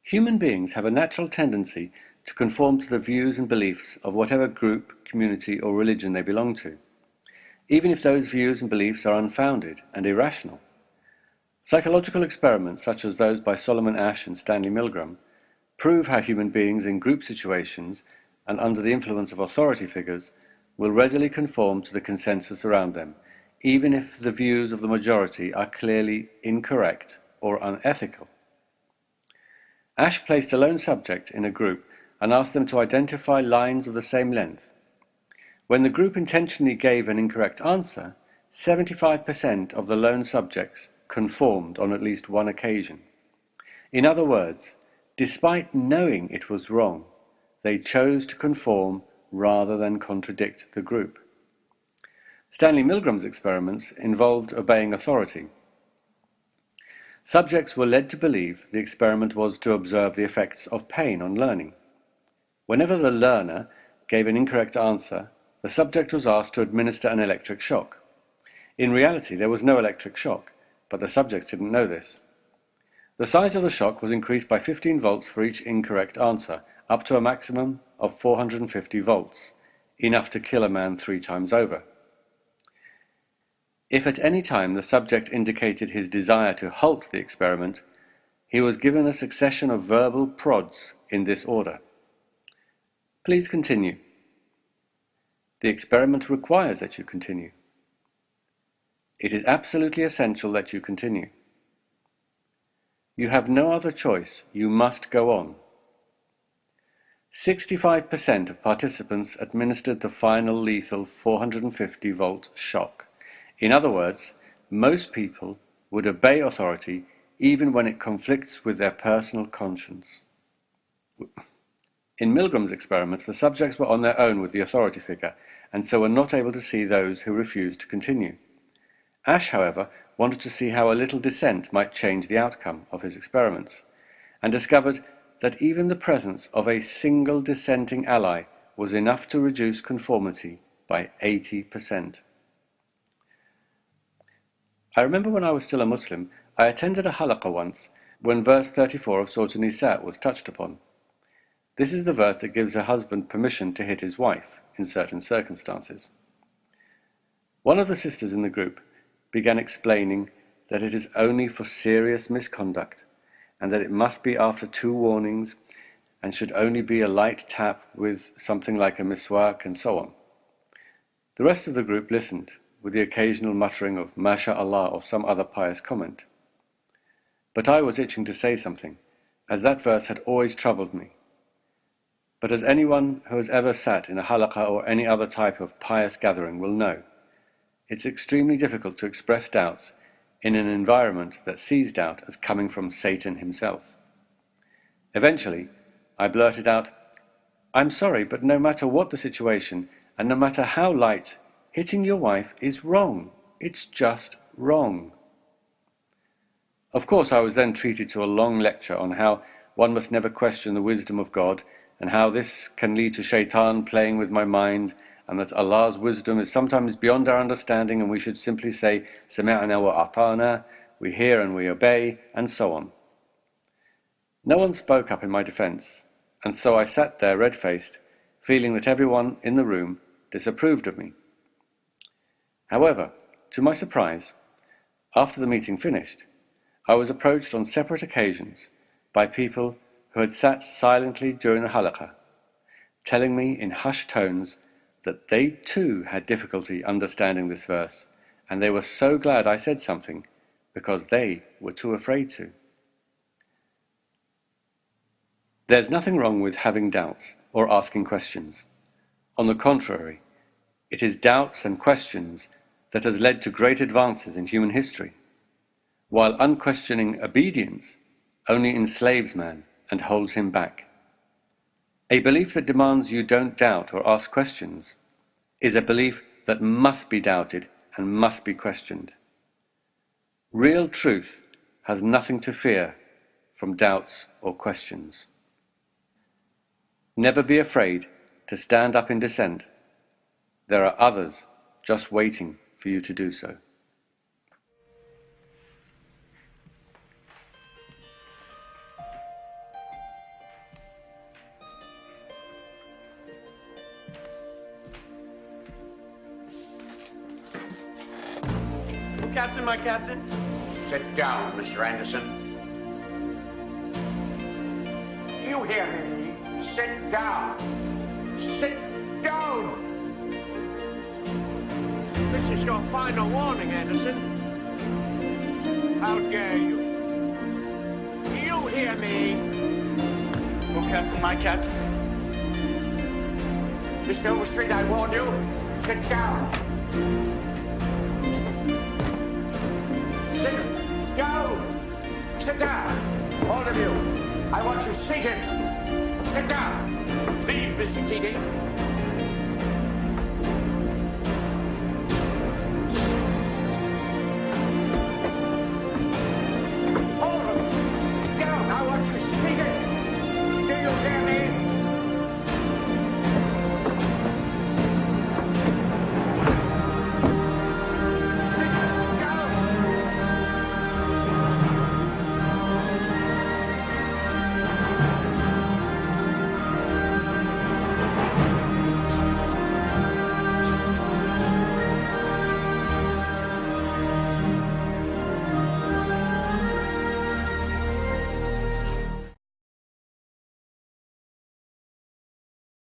Human beings have a natural tendency to conform to the views and beliefs of whatever group, community, or religion they belong to, even if those views and beliefs are unfounded and irrational. Psychological experiments such as those by Solomon Asch and Stanley Milgram prove how human beings in group situations and under the influence of authority figures will readily conform to the consensus around them, even if the views of the majority are clearly incorrect or unethical. Asch placed a lone subject in a group and asked them to identify lines of the same length. When the group intentionally gave an incorrect answer, 75% of the lone subjects conformed on at least one occasion. In other words, despite knowing it was wrong, they chose to conform rather than contradict the group. Stanley Milgram's experiments involved obeying authority. Subjects were led to believe the experiment was to observe the effects of pain on learning. Whenever the learner gave an incorrect answer, the subject was asked to administer an electric shock. In reality, there was no electric shock, but the subjects didn't know this. The size of the shock was increased by 15 volts for each incorrect answer, up to a maximum of 450 volts, enough to kill a man 3 times over. If at any time the subject indicated his desire to halt the experiment, he was given a succession of verbal prods in this order. Please continue. The experiment requires that you continue. It is absolutely essential that you continue. You have no other choice. You must go on. 65% of participants administered the final lethal 450-volt shock. In other words, most people would obey authority even when it conflicts with their personal conscience. In Milgram's experiments, the subjects were on their own with the authority figure, and so were not able to see those who refused to continue. Asch, however, wanted to see how a little dissent might change the outcome of his experiments, and discovered that even the presence of a single dissenting ally was enough to reduce conformity by 80%. I remember when I was still a Muslim, I attended a halaqah once when verse 34 of Surah Nisa was touched upon. This is the verse that gives a husband permission to hit his wife in certain circumstances. One of the sisters in the group began explaining that it is only for serious misconduct and that it must be after 2 warnings and should only be a light tap with something like a miswak and so on. The rest of the group listened, with the occasional muttering of MashaAllah or some other pious comment. But I was itching to say something, as that verse had always troubled me. But as anyone who has ever sat in a halaqah or any other type of pious gathering will know, it's extremely difficult to express doubts in an environment that sees doubt as coming from Satan himself. Eventually, I blurted out, "I'm sorry, but no matter what the situation, and no matter how light, hitting your wife is wrong. It's just wrong." Of course, I was then treated to a long lecture on how one must never question the wisdom of God, and how this can lead to shaitan playing with my mind, and that Allah's wisdom is sometimes beyond our understanding, and we should simply say, "Sami'na wa ata'na," we hear and we obey, and so on. No one spoke up in my defense, and so I sat there red-faced, feeling that everyone in the room disapproved of me. However, to my surprise, after the meeting finished, I was approached on separate occasions by people who had sat silently during the halaqah, telling me in hushed tones that they too had difficulty understanding this verse, and they were so glad I said something because they were too afraid to. There's nothing wrong with having doubts or asking questions. On the contrary, it is doubts and questions that has led to great advances in human history, while unquestioning obedience only enslaves man and holds him back. A belief that demands you don't doubt or ask questions is a belief that must be doubted and must be questioned. Real truth has nothing to fear from doubts or questions. Never be afraid to stand up in dissent. There are others just waiting for you to do so. Captain, my captain. Sit down, Mr. Anderson. You hear me? Sit down. Sit down! This is your final warning, Anderson. How dare you? You hear me? Oh, Captain, my captain. Mr. Overstreet, I warn you. Sit down. Sit down. Sit down. All of you. I want you seated. Sit down. Leave, Mr. Keating.